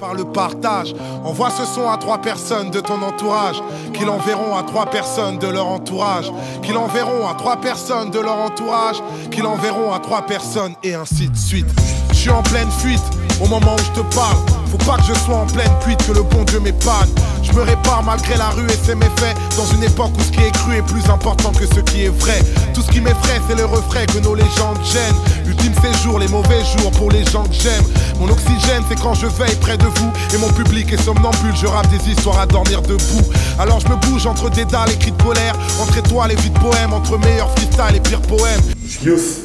Par le partage, envoie ce son à 3 personnes de ton entourage, qui l'enverront à 3 personnes de leur entourage, qui l'enverront à 3 personnes de leur entourage, qui l'enverront à 3 personnes, et ainsi de suite. Je suis en pleine fuite au moment où je te parle. Faut pas que je sois en pleine cuite, que le bon Dieu m'épargne. Je me répare malgré la rue et ses méfaits, dans une époque où ce qui est cru est plus important que ce qui est vrai. Tout ce qui m'effraie, c'est le refrain que nos légendes gênent. Ultime séjour, les mauvais jours pour les gens que j'aime. Mon oxygène, c'est quand je veille près de vous, et mon public est somnambule. Je rappe des histoires à dormir debout. Alors je me bouge entre des dalles et cris de colère, entre étoiles et vies de poèmes, entre meilleurs freestyle et pires poèmes. Julius,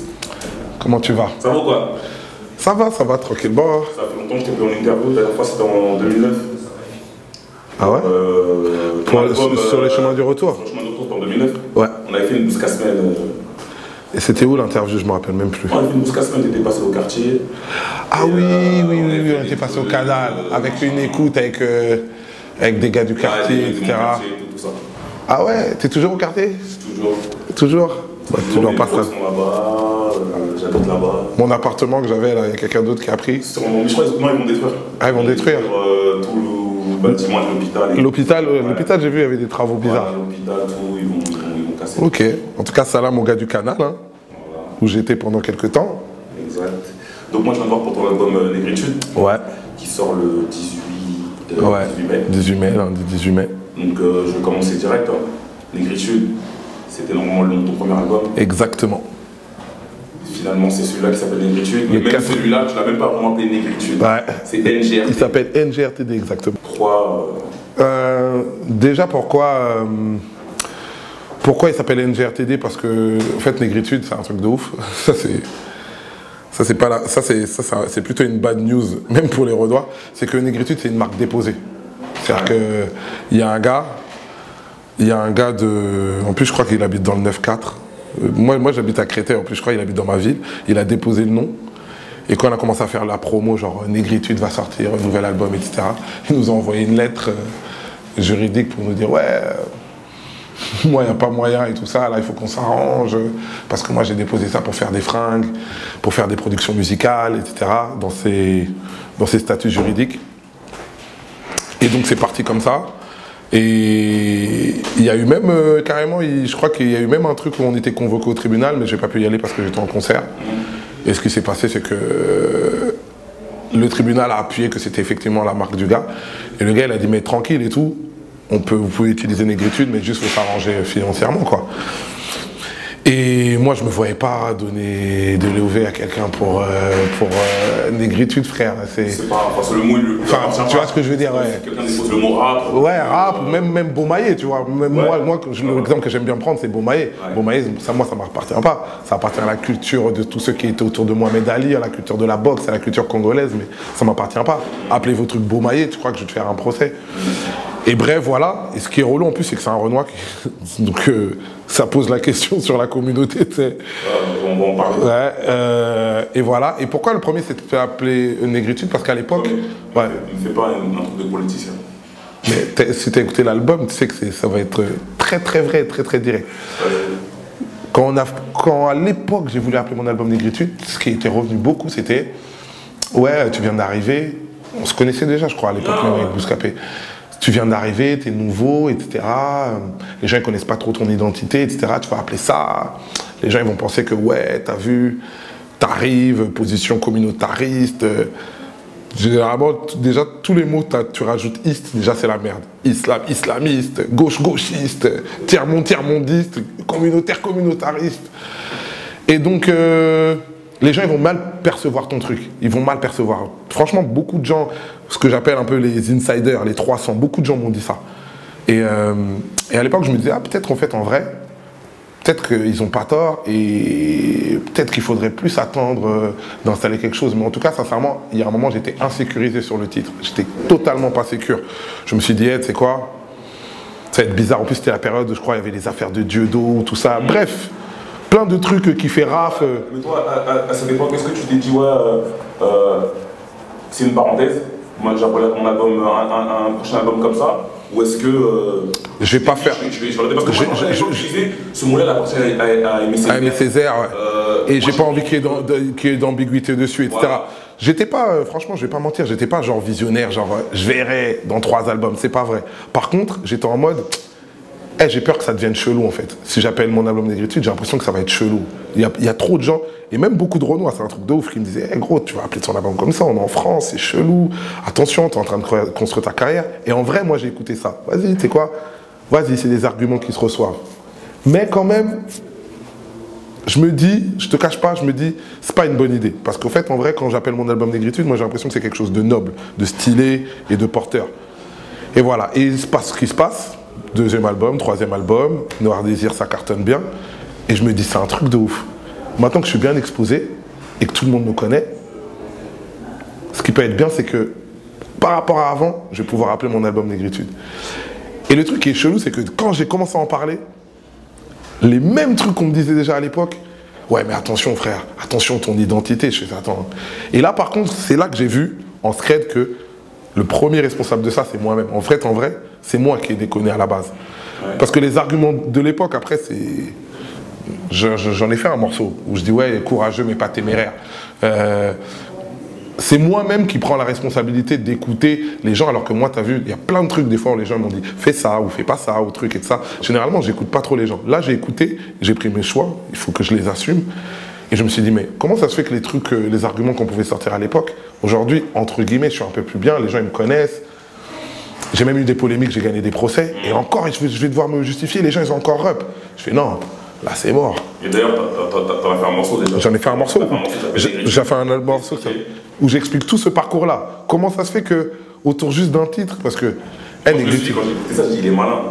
comment tu vas? ça va ou quoi? Ça va, tranquille. Bon. Ça fait longtemps que je t'ai pris en interview, la dernière fois c'était en 2009. Ah ouais? Sur les chemins du retour? Sur le chemin du retour, c'était en 2009. Ouais. On avait fait une bouse casse-mêle. Et c'était où l'interview? Je me rappelle même plus. On avait fait une bouse casse-mêle, on était passé au quartier. Ah oui, on était passé au canal, avec une écoute, avec des gars du quartier, etc. Tout ça. Ah ouais, t'es toujours au quartier? Toujours. Toujours? Bah, tu dois pas ça. J'habite là-bas. Mon appartement que j'avais là, il y a quelqu'un d'autre qui a pris. Je crois qu'ils vont détruire. Ah, ils vont détruire tout le bâtiment de l'hôpital. L'hôpital, j'ai vu, il y avait des travaux bizarres. L'hôpital, tout, ils vont casser. Ok. En tout cas, salam au gars du canal, hein, voilà. Où j'étais pendant quelques temps. Exact. Donc moi, je viens de voir pour ton album Négritude. Ouais. Qui sort le 18 mai. 18 mai, lundi 18 mai. Donc je vais commencer direct. Hein. Négritude, c'était normalement ton premier album. Exactement. Finalement, c'est celui-là qui s'appelle Négritude. Mais même celui-là, tu l'as même pas vraiment appelé Négritude. Ouais. C'est NGRTD. Il s'appelle NGRTD, exactement. Pourquoi déjà, pourquoi il s'appelle NGRTD? Parce que, en fait, Négritude, c'est un truc de ouf. C'est plutôt une bad news, même pour les Redois. C'est que Négritude, c'est une marque déposée. C'est-à-dire qu'il y a un gars de... En plus, je crois qu'il habite dans le 9-4. Moi j'habite à Créteil, en plus, je crois qu'il habite dans ma ville. Il a déposé le nom. Et quand on a commencé à faire la promo, genre Négritude va sortir, un nouvel album, etc., il nous a envoyé une lettre juridique pour nous dire ouais, moi il n'y a pas moyen et tout ça, là il faut qu'on s'arrange, parce que moi j'ai déposé ça pour faire des fringues, pour faire des productions musicales, etc., dans ces statuts juridiques. Et donc c'est parti comme ça. Et il y a eu même carrément, je crois qu'il y a eu même un truc où on était convoqué au tribunal, mais j'ai pas pu y aller parce que j'étais en concert. Et ce qui s'est passé, c'est que le tribunal a appuyé que c'était effectivement la marque du gars. Et le gars, il a dit mais tranquille et tout, vous pouvez utiliser Négritude, mais juste faut s'arranger financièrement, quoi. Et moi, je me voyais pas donner de l'EOV à quelqu'un pour Négritude, frère. C'est pas, enfin, le mot, tu vois ce que je veux dire, ouais. Quelqu'un dépose le mot rap. Ouais, rap, même Beaumaillé, tu vois. Même moi, l'exemple que j'aime bien prendre, c'est Beaumaillé. Ouais. Beaumaillé, ça, moi, ça m'appartient pas. Ça appartient à la culture de tous ceux qui étaient autour de Mohamed Ali, à la culture de la boxe, à la culture congolaise, mais ça m'appartient pas. Appelez vos trucs Beaumaillé, tu crois que je vais te faire un procès? Et bref, voilà. Et ce qui est relou en plus, c'est que c'est un Renoir. Donc, ça pose la question sur la communauté, tu sais. On va en parler. Ouais, et voilà. Et pourquoi le premier s'est fait appeler Négritude? Parce qu'à l'époque... Ouais. Ne fais pas un truc de politicien. Mais si tu as écouté l'album, tu sais que ça va être très très vrai, très très direct. Quand à l'époque, j'ai voulu appeler mon album Négritude, ce qui était revenu beaucoup, c'était... Ouais, tu viens d'arriver. On se connaissait déjà, je crois, à l'époque, même avec Bouscapé. Tu viens d'arriver, t'es nouveau, etc. Les gens ne connaissent pas trop ton identité, etc. Tu vas appeler ça. Les gens ils vont penser que ouais, t'as vu, t'arrives, position communautariste. Généralement, déjà tous les mots, tu rajoutes ist, déjà c'est la merde. Islam, islamiste, gauchiste, tiers-mondiste, communautariste. Et donc, les gens ils vont mal percevoir ton truc. Ils vont mal percevoir. Franchement, beaucoup de gens, ce que j'appelle un peu les insiders, les 300, beaucoup de gens m'ont dit ça. Et à l'époque, je me disais, ah, peut-être en fait, en vrai, peut-être qu'ils n'ont pas tort et peut-être qu'il faudrait plus attendre d'installer quelque chose. Mais en tout cas, sincèrement, il y a un moment, j'étais insécurisé sur le titre. J'étais totalement pas sécure. Je me suis dit, hey, tu sais quoi, ça va être bizarre. En plus, c'était la période, je crois, il y avait les affaires de Dieudo, tout ça. Bref. Plein de trucs qui fait raf. Mais toi, à cette époque, est-ce que tu t'es dit, ouais, c'est une parenthèse, moi j'appelle mon album, un prochain album comme ça, ou est-ce que... je vais pas faire... Parce que moi, ce mot-là appartient à Aimé Césaire. À Aimé Césaire, ouais. Et j'ai pas envie qu'il y ait d'ambiguïté dessus, etc. j'étais pas, franchement, je vais pas mentir, j'étais pas genre visionnaire, genre je verrai dans 3 albums, c'est pas vrai. Par contre, j'étais en mode, j'ai peur que ça devienne chelou en fait. Si j'appelle mon album Négritude, j'ai l'impression que ça va être chelou. Il y a trop de gens, et même beaucoup de Renois, c'est un truc de ouf, qui me disaient, gros, tu vas appeler ton album comme ça, on est en France, c'est chelou, attention, t'es en train de construire ta carrière. Et en vrai, moi j'ai écouté ça. Vas-y, tu sais quoi, vas-y, c'est des arguments qui se reçoivent. Mais quand même, je me dis, je te cache pas, je me dis, c'est pas une bonne idée. Parce qu'en fait, en vrai, quand j'appelle mon album Négritude, moi j'ai l'impression que c'est quelque chose de noble, de stylé et de porteur. Et voilà, et il se passe ce qui se passe. 2e album, 3e album, Noir Désir, ça cartonne bien. Et je me dis, c'est un truc de ouf. Maintenant que je suis bien exposé et que tout le monde me connaît, ce qui peut être bien, c'est que par rapport à avant, je vais pouvoir appeler mon album Négritude. Et le truc qui est chelou, c'est que quand j'ai commencé à en parler, les mêmes trucs qu'on me disait déjà à l'époque, ouais mais attention frère, attention ton identité, je fais attends. Et là par contre, c'est là que j'ai vu en scred que le premier responsable de ça, c'est moi-même. En vrai, c'est moi qui ai déconné à la base. Ouais. Parce que les arguments de l'époque, après, c'est... J'en ai fait un morceau où je dis, ouais, courageux mais pas téméraire. C'est moi-même qui prends la responsabilité d'écouter les gens, alors que moi, tu as vu, il y a plein de trucs, des fois, où les gens m'ont dit, fais ça ou fais pas ça, ou truc et de ça. Généralement, j'écoute pas trop les gens. Là, j'ai écouté, j'ai pris mes choix, il faut que je les assume. Et je me suis dit, mais comment ça se fait que les trucs, les arguments qu'on pouvait sortir à l'époque, aujourd'hui, entre guillemets, je suis un peu plus bien, les gens ils me connaissent. J'ai même eu des polémiques, j'ai gagné des procès. Et encore, je vais devoir me justifier, les gens ils ont encore rep. Je fais non, là c'est mort. Et d'ailleurs, t'en as fait un morceau déjà. J'en ai fait un morceau. J'ai fait un morceau où j'explique tout ce parcours-là. Comment ça se fait que, autour juste d'un titre, parce que... Quand j'ai écouté ça, je dis, il est malin.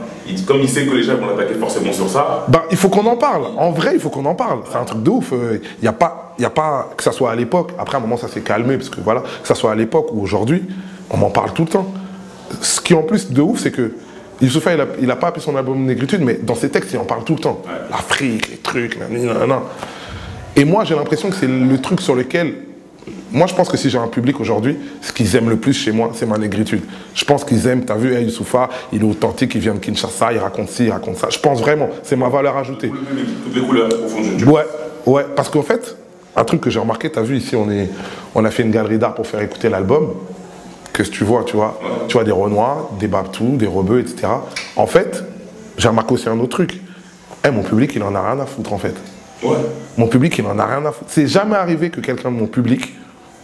Comme il sait que les gens vont l'attaquer forcément sur ça. Ben, il faut qu'on en parle. En vrai, il faut qu'on en parle. C'est un truc de ouf. Il n'y a pas, que ça soit à l'époque. Après, à un moment, ça s'est calmé, parce que voilà, que ça soit à l'époque ou aujourd'hui, on m'en parle tout le temps. Ce qui, en plus, de ouf, c'est que Youssoupha, il n'a pas appelé son album Négritude, mais dans ses textes, il en parle tout le temps. Ouais. L'Afrique, les trucs, nanana. Et moi, j'ai l'impression que c'est le truc sur lequel... Moi, je pense que si j'ai un public aujourd'hui, ce qu'ils aiment le plus chez moi, c'est ma négritude. Je pense qu'ils aiment, t'as vu, Youssoupha, il est authentique, il vient de Kinshasa, il raconte ci, il raconte ça. Je pense vraiment, c'est ma valeur ajoutée. Toutes les couleurs, au fond du... Ouais, parce qu'en fait, un truc que j'ai remarqué, t'as vu, ici, on a fait une galerie d'art pour faire écouter l'album. Qu'est-ce que tu vois, tu vois des Renois, des Babtou, des Rebeux, etc. En fait, j'ai remarqué aussi un autre truc. Mon public, il en a rien à foutre, en fait. Ouais. Mon public, il en a rien à foutre. C'est jamais arrivé que quelqu'un de mon public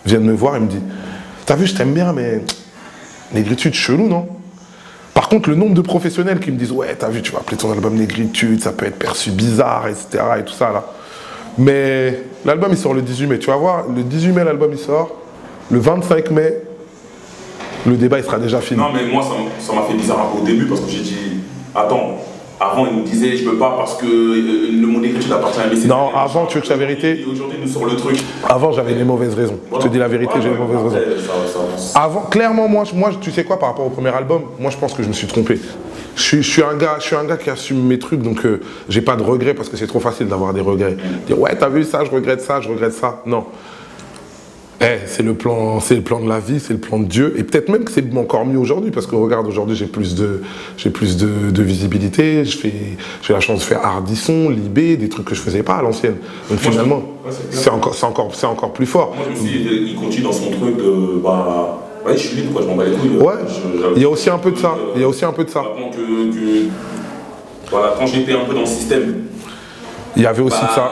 vienne me voir et me dit « T'as vu, je t'aime bien, mais Négritude, chelou, non ?» Par contre, le nombre de professionnels qui me disent « Ouais, t'as vu, tu vas appeler ton album Négritude, ça peut être perçu bizarre, etc. » et tout ça, là. Mais l'album, il sort le 18 mai. Tu vas voir, le 18 mai, l'album, il sort. Le 25 mai, le débat, il sera déjà fini. Non, mais moi, ça m'a fait bizarre au début parce que j'ai dit « Attends, avant, il nous disait, je peux pas parce que le mot Négritude appartient à MSC. Non, avant, tu veux que la vérité. Aujourd'hui, nous sort le truc. Avant, j'avais des mauvaises raisons. Voilà. Je te dis la vérité, j'ai des mauvaises raisons. Avant, clairement, moi, tu sais quoi, par rapport au premier album, moi, je pense que je me suis trompé. Je suis un gars qui assume mes trucs, donc j'ai pas de regrets parce que c'est trop facile d'avoir des regrets. Dire, ouais, t'as vu ça, je regrette ça, je regrette ça. Non. C'est le plan de la vie, c'est le plan de Dieu. Et peut-être même que c'est encore mieux aujourd'hui, parce que regarde, aujourd'hui j'ai plus de visibilité, j'ai la chance de faire Ardisson, Libé, des trucs que je faisais pas à l'ancienne. Donc moi, finalement, c'est encore plus fort. Moi je me suis dit, il continue dans son truc de ouais, je suis libre, quoi, je m'en bats les couilles. Ouais, il y a aussi un peu de ça. Il y a aussi un peu de ça. Voilà, quand j'étais un peu dans le système, il y avait aussi de ça.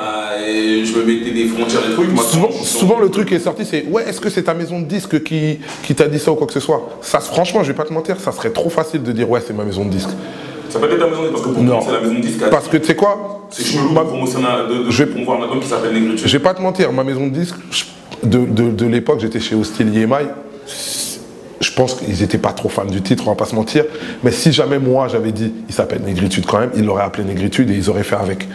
Et je me mettais des frontières, des trucs. Souvent le truc qui est sorti, c'est ouais, est-ce que c'est ta maison de disque qui t'a dit ça ou quoi que ce soit? Ça, franchement, je vais pas te mentir, ça serait trop facile de dire ouais, c'est ma maison de disque. Ça peut être ta maison de disque parce que pour moi, c'est la maison de disque. Parce que tu sais quoi? C'est chelou de promouvoir un album qui s'appelle Négritude. Je vais pas te mentir, ma maison de disque, de l'époque, j'étais chez Hostile EMI. Je pense qu'ils n'étaient pas trop fans du titre, on va pas se mentir. Mais si jamais moi j'avais dit, il s'appelle Négritude quand même, ils l'auraient appelé Négritude et ils auraient fait avec.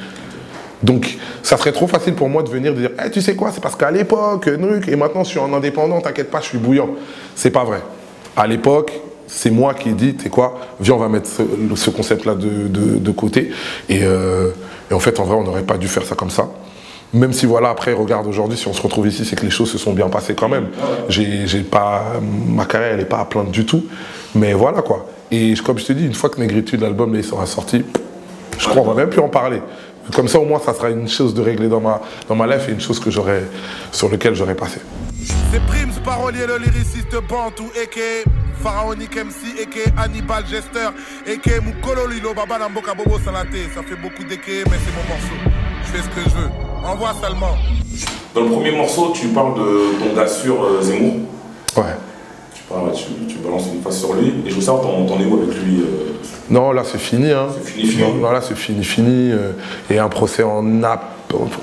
Donc, ça serait trop facile pour moi de venir dire hey, tu sais quoi, c'est parce qu'à l'époque, et maintenant je suis en indépendant, t'inquiète pas, je suis bouillant. C'est pas vrai. À l'époque, c'est moi qui ai dit, tu sais quoi, viens, on va mettre ce concept-là de côté. Et en fait, en vrai, on n'aurait pas dû faire ça comme ça. Même si, voilà, après, regarde, aujourd'hui, si on se retrouve ici, c'est que les choses se sont bien passées quand même. Ma carrière, elle n'est pas à plaindre du tout. Mais voilà, quoi. Et comme je te dis, une fois que Négritude, l'album, il sera sorti, je crois qu'on va même plus en parler. Comme ça, au moins, ça sera une chose de régler dans ma life et une chose que sur laquelle j'aurais passé. C'est Prims, parolier, le lyriciste Bantou, a.k.a. Pharaonic MC, a.k.a. Hannibal Jester, a.k.a. Mukolo Lilo, Baba Namboka Bobo Salaté. Ça fait beaucoup d'a.k.a. mais c'est mon morceau. Je fais ce que je veux. Envoie seulement. Dans le premier morceau, tu parles de ton gars sur Zemmour. Ouais. Tu balances une face sur lui. Et je veux savoir ton égo avec lui. Non, là c'est fini. Hein. C'est fini. Non, là c'est fini. Et un procès en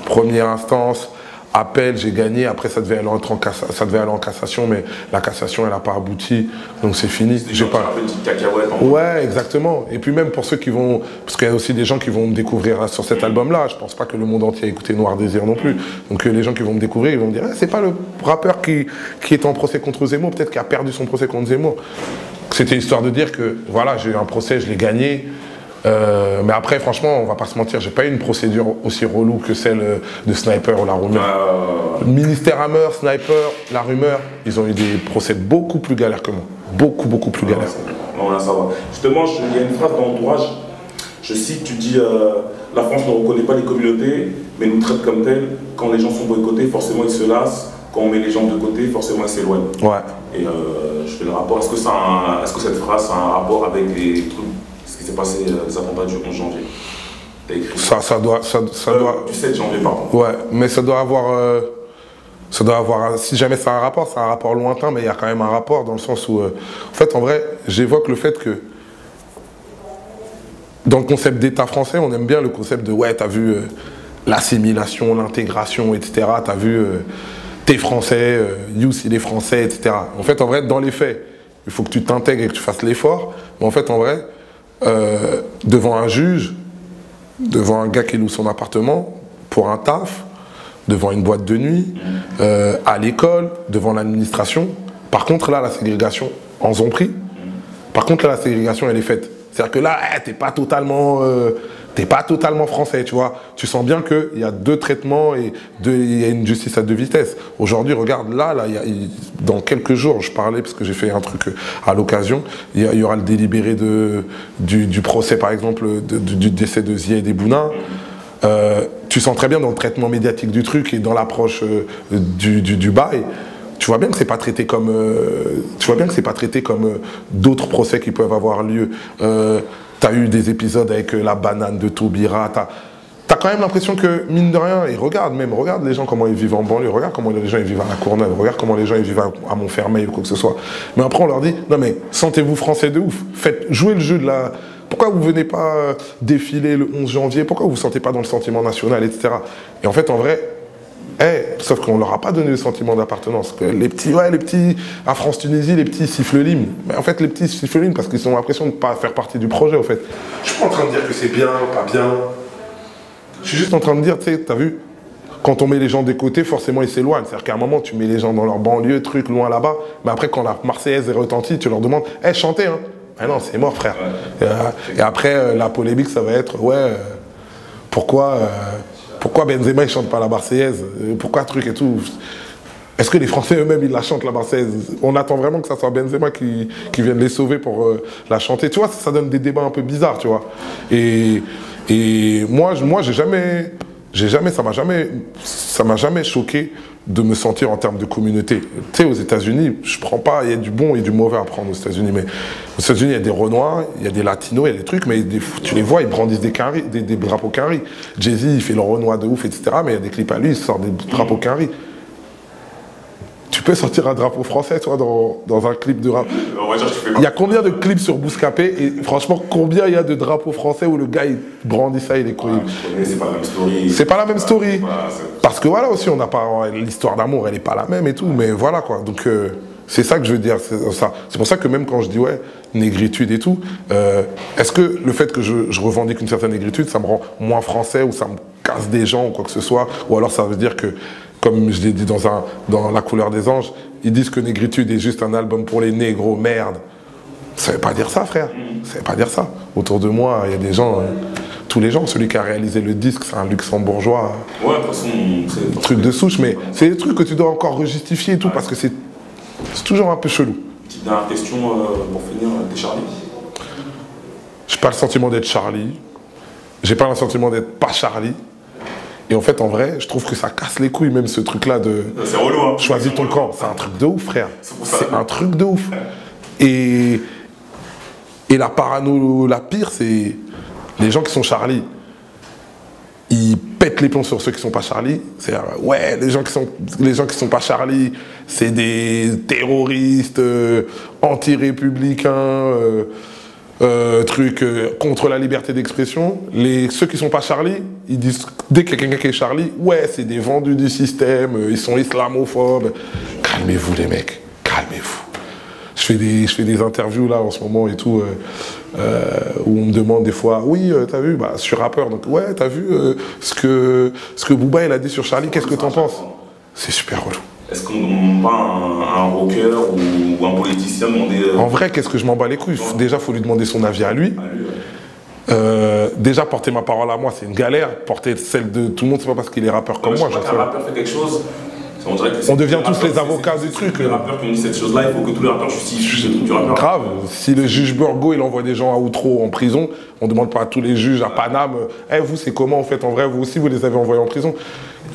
première instance. Appel, j'ai gagné, après ça devait aller en cassation, mais la cassation elle n'a pas abouti, donc c'est fini. J'ai pas une petite cacahuète en ouais, exactement. Et puis même pour ceux qui vont, parce qu'il y a aussi des gens qui vont me découvrir sur cet album-là, je pense pas que le monde entier a écouté Noir Désir non plus. Donc les gens qui vont me découvrir, ils vont me dire, c'est pas le rappeur qui est en procès contre Zemmour, peut-être qui a perdu son procès contre Zemmour. C'était histoire de dire que voilà, j'ai eu un procès, je l'ai gagné. Mais après, franchement, on va pas se mentir, j'ai pas eu une procédure aussi relou que celle de Sniper ou La Rumeur. Ministère Hammer, Sniper, La Rumeur, ils ont eu des procès beaucoup plus galères que moi. Beaucoup plus galères. Non, là, ça va. Justement, il y a une phrase dans Entourage, je cite, tu dis la France ne reconnaît pas les communautés, mais nous traite comme telles. Quand les gens sont boycottés, forcément ils se lassent. Quand on met les gens de côté, forcément ils s'éloignent. Ouais. Et je fais le rapport. Est-ce que cette phrase a un rapport avec les trucs? Ce qui s'est passé les attentats du 11 janvier. T'as écrit ça doit... Du 7 janvier, pardon. Ouais, mais ça doit avoir... si jamais c'est un rapport lointain, mais il y a quand même un rapport dans le sens où... en fait, en vrai, j'évoque le fait que dans le concept d'État français, on aime bien le concept de ouais, t'as vu l'assimilation, l'intégration, etc. T'as vu t'es français, Youss il est français, etc. En fait, en vrai, dans les faits, il faut que tu t'intègres et que tu fasses l'effort. Mais en fait, en vrai, devant un juge, devant un gars qui loue son appartement pour un taf, devant une boîte de nuit, à l'école, devant l'administration. Par contre, là, la ségrégation, en ont pris. Par contre, là, la ségrégation, elle est faite. C'est-à-dire que là, t'es pas totalement français, tu vois. Tu sens bien qu'il y a deux traitements et il y a une justice à deux vitesses. Aujourd'hui, regarde, là dans quelques jours, je parlais, parce que j'ai fait un truc à l'occasion, il y aura le délibéré du procès, par exemple, du décès de Ziad Bouna. Tu sens très bien dans le traitement médiatique du truc et dans l'approche du bail. Tu vois bien que c'est pas traité comme, d'autres procès qui peuvent avoir lieu. T'as eu des épisodes avec la banane de Taubira. T'as quand même l'impression que, mine de rien, et regarde les gens comment ils vivent en banlieue, regarde comment les gens ils vivent à La Courneuve, regarde comment les gens ils vivent à Montfermeil ou quoi que ce soit. Mais après on leur dit, non mais sentez-vous français de ouf, jouez le jeu de la... Pourquoi vous venez pas défiler le 11 janvier? Pourquoi vous vous sentez pas dans le sentiment national, etc. Et en fait, en vrai, sauf qu'on leur a pas donné le sentiment d'appartenance. Les petits à France-Tunisie, les petits sifflent l'hymne. Mais en fait, les petits sifflent l'hymne parce qu'ils ont l'impression de ne pas faire partie du projet, en fait. Je suis pas en train de dire que c'est bien, pas bien. Je suis juste en train de dire, tu sais, t'as vu, quand on met les gens des côtés, forcément ils s'éloignent. C'est-à-dire qu'à un moment, tu mets les gens dans leur banlieue, truc, loin là-bas. Mais après, quand la Marseillaise est retentie, tu leur demandes, chantez, hein. Ah non, c'est mort, frère. Et après, la polémique, ça va être, pourquoi Benzema, il chante pas la Marseillaise? Pourquoi truc et tout? Est-ce que les Français eux-mêmes, ils la chantent, la Marseillaise? On attend vraiment que ça soit Benzema qui vienne les sauver pour la chanter. Tu vois, ça donne des débats un peu bizarres, tu vois. Et moi, ça m'a jamais choqué de me sentir en termes de communauté. Tu sais, aux États-Unis, je prends pas, il y a du bon et du mauvais à prendre aux États-Unis, mais aux États-Unis, il y a des Renois, il y a des Latinos, il y a des trucs, mais tu les vois, ils brandissent des drapeaux Quinry. Jay-Z, il fait le Renoir de ouf, etc., mais il y a des clips à lui, il sort des drapeaux Quinry. Tu peux sortir un drapeau français, toi, dans un clip de rap. Il y a combien de clips sur Bouscapé et franchement, combien il y a de drapeaux français où le gars, il brandit ça, il est cool. C'est pas la même story. C'est pas la même story. Parce que voilà aussi, on n'a pas... L'histoire d'amour, elle est pas la même et tout, mais voilà, quoi. Donc, c'est ça que je veux dire. C'est pour ça que même quand je dis, négritude et tout, est-ce que le fait que je revendique une certaine négritude, ça me rend moins français ou ça me casse des gens ou quoi que ce soit, ou alors ça veut dire que, comme je l'ai dit dans La couleur des anges, ils disent que Négritude est juste un album pour les négros, merde. Ça veut pas dire ça, frère. Ça veut pas dire ça. Autour de moi, il y a des gens, tous les gens, celui qui a réalisé le disque, c'est un luxembourgeois. Ouais, de toute façon, c'est... Truc de souche, mais c'est des trucs que tu dois encore rejustifier et tout, parce que c'est toujours un peu chelou. Petite dernière question pour finir, t'es Charlie? J'ai pas le sentiment d'être Charlie. j'ai pas le sentiment d'être pas Charlie. Et en fait, en vrai, je trouve que ça casse les couilles, même ce truc-là de c'est relou, hein. Choisis ton camp. C'est un truc de ouf, frère. C'est un truc de ouf. Et la parano, la pire, c'est les gens qui sont Charlie. Ils pètent les plombs sur ceux qui sont pas Charlie. C'est ouais, les gens qui sont pas Charlie, c'est des terroristes, anti-républicains, contre la liberté d'expression. Ceux qui sont pas Charlie, ils disent dès qu'il y a quelqu'un qui est Charlie, ouais, c'est des vendus du système, ils sont islamophobes. Calmez-vous les mecs, calmez-vous. Je fais des interviews là en ce moment et tout, où on me demande des fois, oui, t'as vu, bah, je suis rappeur, donc ouais, t'as vu ce que Booba il a dit sur Charlie, qu'est-ce que t'en penses? C'est super relou. Est-ce qu'on ne demande pas un rocker ou un politicien demander... En vrai, qu'est-ce que je m'en bats les couilles? Déjà, il faut lui demander son avis à lui. Déjà, porter ma parole à moi, c'est une galère. Porter celle de tout le monde, c'est pas parce qu'il est rappeur comme moi. Quand un rappeur fait quelque chose, on devient tous les avocats du truc. Les rappeurs qui ont dit cette chose-là, il faut que tous les rappeurs justifient le truc du rappeur. Grave. Si le juge Burgo, il envoie des gens à Outreau en prison, on ne demande pas à tous les juges à Paname, vous, c'est comment en fait? En vrai, vous aussi, vous les avez envoyés en prison.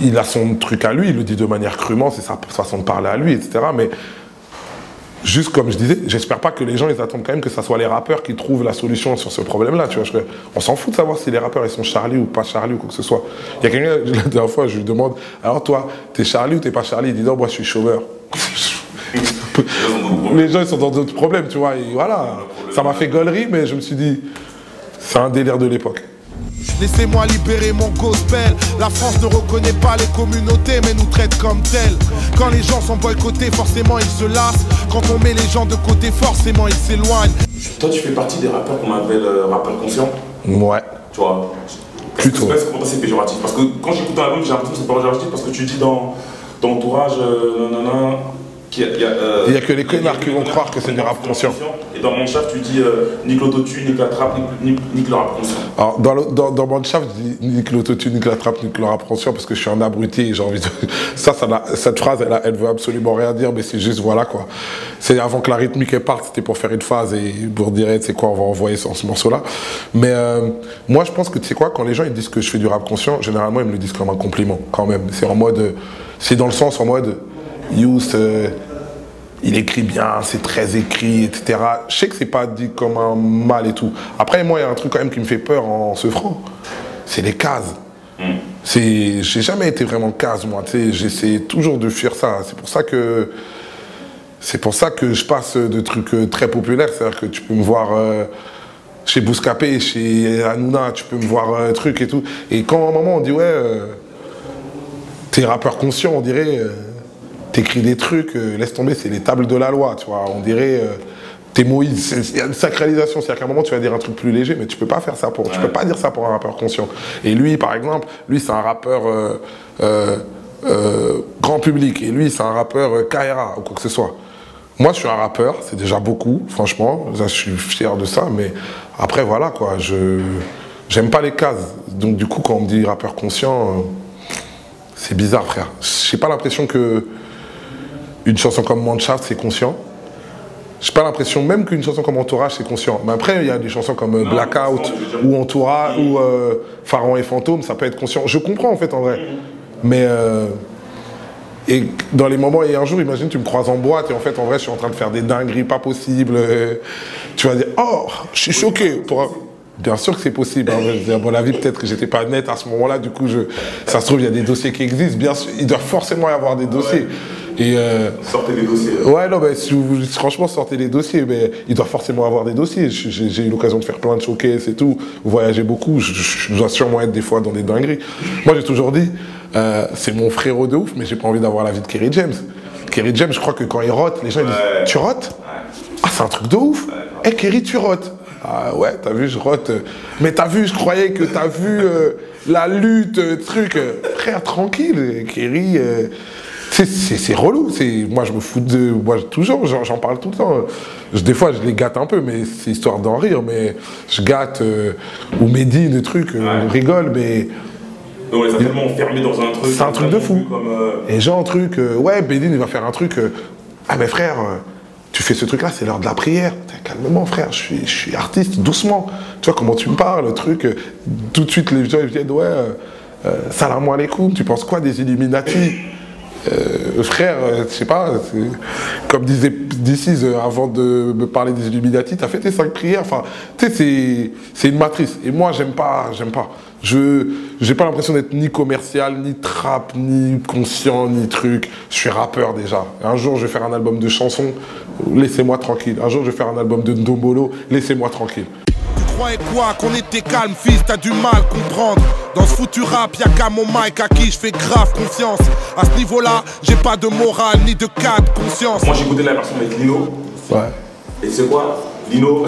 Il a son truc à lui, il le dit de manière crûment, c'est sa façon de parler à lui, etc. Mais juste comme je disais, j'espère pas que les gens ils attendent quand même que ça soit les rappeurs qui trouvent la solution sur ce problème-là. Tu vois, on s'en fout de savoir si les rappeurs ils sont Charlie ou pas Charlie ou quoi que ce soit. Il y a quelqu'un, la dernière fois, je lui demande, alors toi, t'es Charlie ou t'es pas Charlie? Il dit non, moi je suis chômeur. Les gens ils sont dans d'autres problèmes, tu vois. Et voilà, ça m'a fait gaulerie, mais je me suis dit, c'est un délire de l'époque. Laissez-moi libérer mon gospel. La France ne reconnaît pas les communautés mais nous traite comme tels. Quand les gens sont boycottés, forcément ils se lassent. Quand on met les gens de côté, forcément ils s'éloignent. Toi tu fais partie des rappeurs qu'on appelle rappeurs conscients. Ouais. Tu vois. Plutôt. Est-ce que pour toi c'est péjoratif? Parce que quand j'écoute un album, j'ai l'impression que c'est péjoratif parce que tu dis dans Entourage, il n'y a que les connards qui vont croire que c'est du rap conscient. Et dans Manchaf, tu dis nique l'autotune, nique la trappe, nique le rap conscient. Alors, dans Manchaf, je dis nique l'autotune, nique la trappe, nique le rap conscient parce que je suis un abruti et j'ai envie de... Cette phrase, elle veut absolument rien dire, mais c'est juste, voilà quoi. C'est avant que la rythmique elle parte, c'était pour faire une phase et pour dire, tu sais quoi, on va envoyer ce morceau-là. Mais moi, je pense que, tu sais quoi, quand les gens ils disent que je fais du rap conscient, généralement, ils me le disent comme un compliment, quand même. C'est en mode... C'est dans le sens, en mode... Youth, il écrit bien, c'est très écrit, etc. Je sais que c'est pas dit comme un mal et tout. Après, moi, il y a un truc quand même qui me fait peur en ce franc. C'est les cases. J'ai jamais été vraiment case, moi. J'essaie toujours de fuir ça. C'est pour ça que je passe de trucs très populaires. C'est-à-dire que tu peux me voir chez Bouscapé, chez Hanouna, tu peux me voir truc et tout. Et quand à un moment on dit ouais, t'es rappeur conscient, on dirait. T'écris des trucs, laisse tomber, c'est les tables de la loi, tu vois. On dirait, t'es Moïse, il y a une sacralisation, c'est-à-dire qu'à un moment tu vas dire un truc plus léger, mais tu peux pas faire ça tu peux pas dire ça pour un rappeur conscient. Et lui, par exemple, lui c'est un rappeur grand public, et lui c'est un rappeur KRA ou quoi que ce soit. Moi je suis un rappeur, c'est déjà beaucoup, franchement, je suis fier de ça, mais après voilà quoi, j'aime pas les cases. Donc du coup quand on me dit rappeur conscient, c'est bizarre frère. J'ai pas l'impression que une chanson comme Manchaf, c'est conscient. J'ai pas l'impression même qu'une chanson comme Entourage, c'est conscient. Mais après, il y a des chansons comme Blackout ou Entourage ou Pharaon et Fantôme, ça peut être conscient. Je comprends en fait en vrai. Mais et dans les moments, et un jour, imagine, tu me croises en boîte et en fait, en vrai, je suis en train de faire des dingueries pas possibles. Tu vas dire, oh, je suis choqué. Bien sûr que c'est possible. Hein. À mon avis, peut-être que j'étais pas net à ce moment-là. Du coup, ça se trouve, il y a des dossiers qui existent. Bien sûr, il doit forcément y avoir des dossiers. Et sortez des dossiers. Ouais, non, mais franchement, sortez des dossiers. Mais il doit forcément avoir des dossiers. J'ai eu l'occasion de faire plein de showcases et tout, voyager beaucoup. Je dois sûrement être des fois dans des dingueries. Moi, j'ai toujours dit, c'est mon frérot de ouf, mais j'ai pas envie d'avoir la vie de Kerry James. Kerry James, je crois que quand il rote, les gens ils disent, tu rotes? Ah, c'est un truc de ouf. Eh, Kerry, tu rotes? Ah ouais, t'as vu, je rote. Mais t'as vu, je croyais que t'as vu la lutte, truc. Frère, tranquille, Kerry. C'est relou. Moi, je me fous de... Moi, toujours, j'en parle tout le temps. Des fois, je les gâte un peu, mais c'est histoire d'en rire. Mais je gâte ou Mehdi, des trucs, on rigole, mais... On les a tellement enfermés dans un truc. C'est un truc de fou. Comme, Et genre, un truc... ouais, Bédine, il va faire un truc... ah, mais frère, tu fais ce truc-là, c'est l'heure de la prière. calmement frère, je suis artiste, doucement. Tu vois comment tu me parles, le truc, tout de suite les gens ils viennent, ouais, salam alaikum, tu penses quoi des Illuminati? Frère, je sais pas, comme disait This avant de me parler des Illuminati, t'as fait tes 5 prières, enfin, tu sais, c'est une matrice. Et moi, j'aime pas. J'ai pas l'impression d'être ni commercial, ni trap, ni conscient, ni truc. Je suis rappeur déjà. Un jour, je vais faire un album de chansons, laissez-moi tranquille. Un jour, je vais faire un album de Ndombolo, laissez-moi tranquille. Tu croyais quoi? Qu'on était calme, fils, t'as du mal comprendre. Dans ce foutu rap, y'a qu'à mon mic à qui je fais grave confiance. À ce niveau-là, j'ai pas de morale ni de cas de conscience. Moi j'ai écouté la version avec Lino. Ouais. Et tu sais quoi? Lino,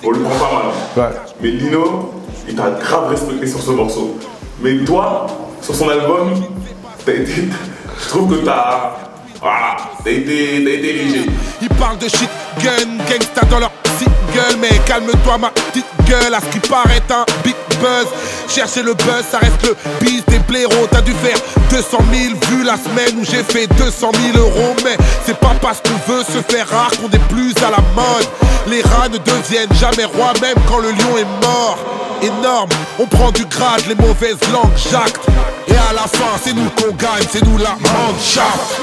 on le prend pas mal. Ouais. Mais Lino, il t'a grave respecté sur ce morceau. Mais toi, sur son album, je trouve que voilà, t'as été léger. Ils parlent de shit, gun, gangsta dans leur single. Mais calme-toi ma petite gueule, à ce qui paraît un big buzz. Chercher le buzz, ça reste le biz des blaireaux. T'as dû faire 200 000 vues la semaine où j'ai fait 200 000 euros. Mais c'est pas parce qu'on veut se faire rare qu'on est plus à la mode. Les rats ne deviennent jamais rois, même quand le lion est mort. Énorme, on prend du grade, les mauvaises langues jactent. Et à la fin, c'est nous qu'on gagne, c'est nous la hand shaft.